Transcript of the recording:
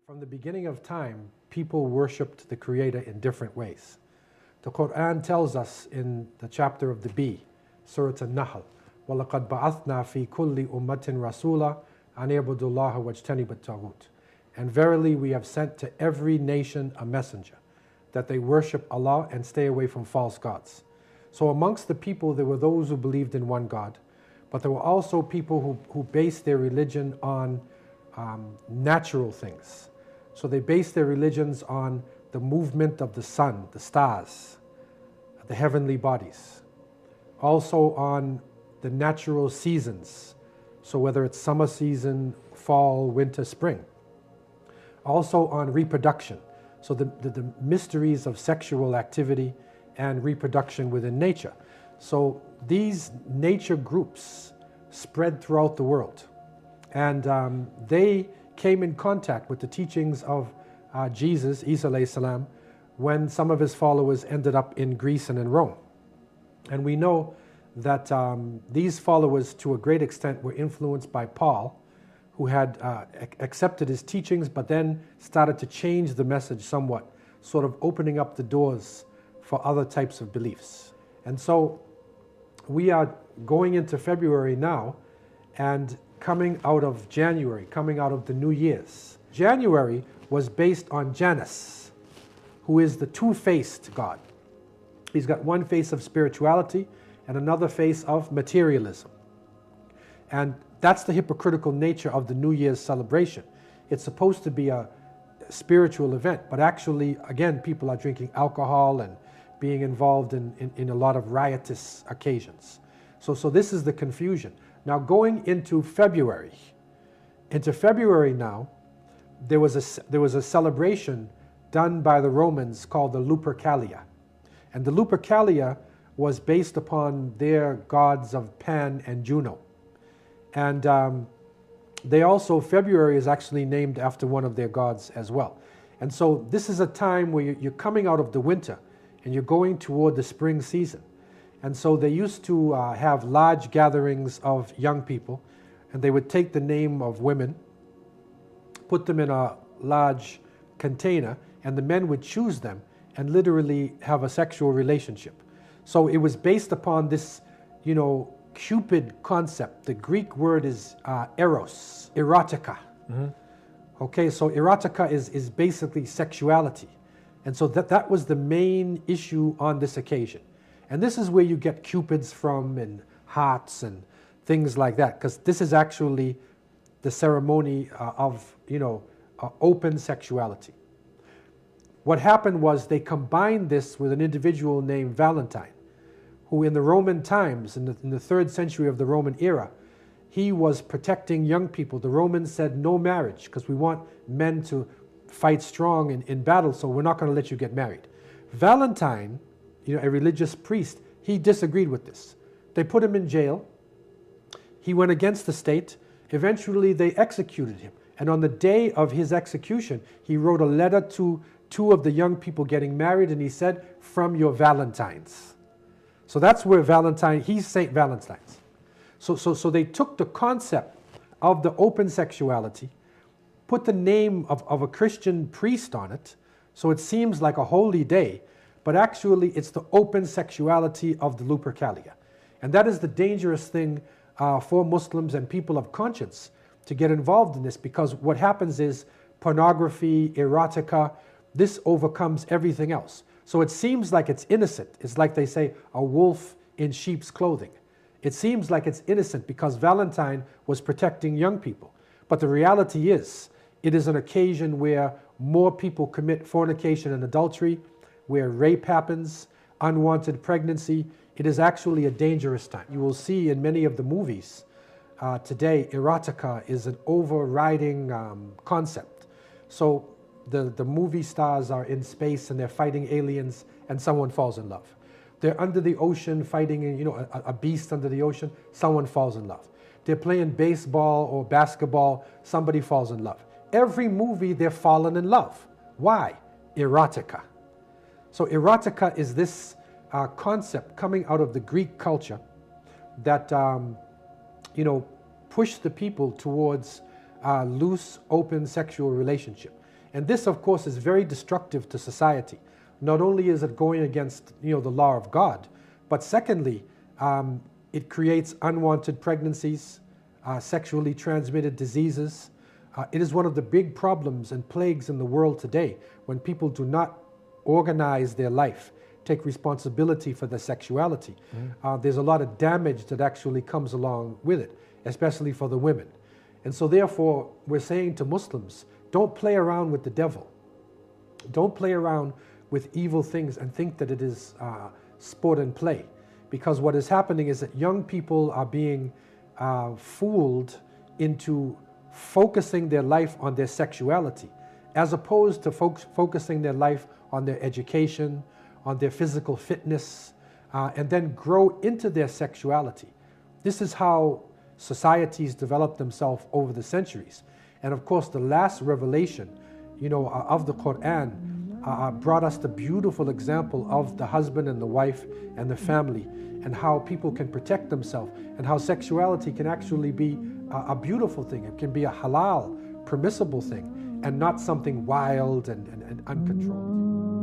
From the beginning of time, people worshipped the Creator in different ways. The Quran tells us in the chapter of the bee, Surah An-Nahl, وَلَقَدْ بَعَثْنَا فِي كُلِّ أُمَّةٍ رَسُولًا أَنِ اعْبُدُوا اللَّهَ وَاجْتَنِبُوا الطَّاغُوتَ. And verily we have sent to every nation a messenger, that they worship Allah and stay away from false gods. So amongst the people there were those who believed in one God, but there were also people who based their religion on natural things. So they based their religions on the movement of the sun, the stars, the heavenly bodies. Also on the natural seasons, so whether it's summer season, fall, winter, spring. Also on reproduction, so the mysteries of sexual activity and reproduction within nature. So these nature groups spread throughout the world, and they came in contact with the teachings of Jesus, Isa alayhi salam, when some of his followers ended up in Greece and in Rome. And we know that these followers to a great extent were influenced by Paul, who had accepted his teachings but then started to change the message somewhat, sort of opening up the doors for other types of beliefs. And so we are going into February now and coming out of January, coming out of the New Year's. January was based on Janus, who is the two-faced God. He's got one face of spirituality and another face of materialism. And that's the hypocritical nature of the New Year's celebration. It's supposed to be a spiritual event, but actually, again, people are drinking alcohol and being involved in a lot of riotous occasions. So this is the confusion. Now going into February now, there was a celebration done by the Romans called the Lupercalia. And the Lupercalia was based upon their gods of Pan and Juno. And they also, February is actually named after one of their gods as well. And so this is a time where you're coming out of the winter and you're going toward the spring season. And so they used to have large gatherings of young people, and they would take the name of women, put them in a large container, and the men would choose them and literally have a sexual relationship. So it was based upon this, Cupid concept. The Greek word is eros, erotica. Mm-hmm. Okay, so erotica is basically sexuality. And so that was the main issue on this occasion. And this is where you get cupids from and hearts and things like that, because this is actually the ceremony of, open sexuality. What happened was they combined this with an individual named Valentine, who in the Roman times, in the 3rd century of the Roman era, he was protecting young people. The Romans said no marriage because we want men to fight strong in battle, so we're not going to let you get married. Valentine, a religious priest, he disagreed with this. They put him in jail. He went against the state. Eventually they executed him. And on the day of his execution, he wrote a letter to 2 of the young people getting married, and he said, "From your Valentines." So that's where Valentine, he's Saint Valentine's. So they took the concept of the open sexuality, put the name of a Christian priest on it, so it seems like a holy day, but actually it's the open sexuality of the Lupercalia. And that is the dangerous thing for Muslims and people of conscience to get involved in this, because what happens is pornography, erotica, this overcomes everything else. So it seems like it's innocent. It's like they say, a wolf in sheep's clothing. It seems like it's innocent because Valentine was protecting young people. But the reality is, it is an occasion where more people commit fornication and adultery, where rape happens, unwanted pregnancy. It is actually a dangerous time. You will see in many of the movies today, erotica is an overriding concept. So the movie stars are in space and they're fighting aliens and someone falls in love. They're under the ocean fighting a beast under the ocean, someone falls in love. They're playing baseball or basketball, somebody falls in love. Every movie they're falling in love. Why? Erotica. So erotica is this concept coming out of the Greek culture that pushed the people towards loose, open sexual relationship. And this, of course, is very destructive to society. Not only is it going against, the law of God, but secondly, it creates unwanted pregnancies, sexually transmitted diseases. It is one of the big problems and plagues in the world today when people do not organize their life, take responsibility for their sexuality. There's a lot of damage that actually comes along with it, especially for the women. And so therefore, we're saying to Muslims, don't play around with the devil. Don't play around with evil things and think that it is sport and play. Because what is happening is that young people are being fooled into focusing their life on their sexuality, as opposed to focusing their life on their education, on their physical fitness, and then grow into their sexuality. This is how societies develop themselves over the centuries. And of course, the last revelation, of the Quran brought us the beautiful example of the husband and the wife and the family, and how people can protect themselves, and how sexuality can actually be a beautiful thing. It can be a halal, permissible thing, and not something wild and uncontrolled.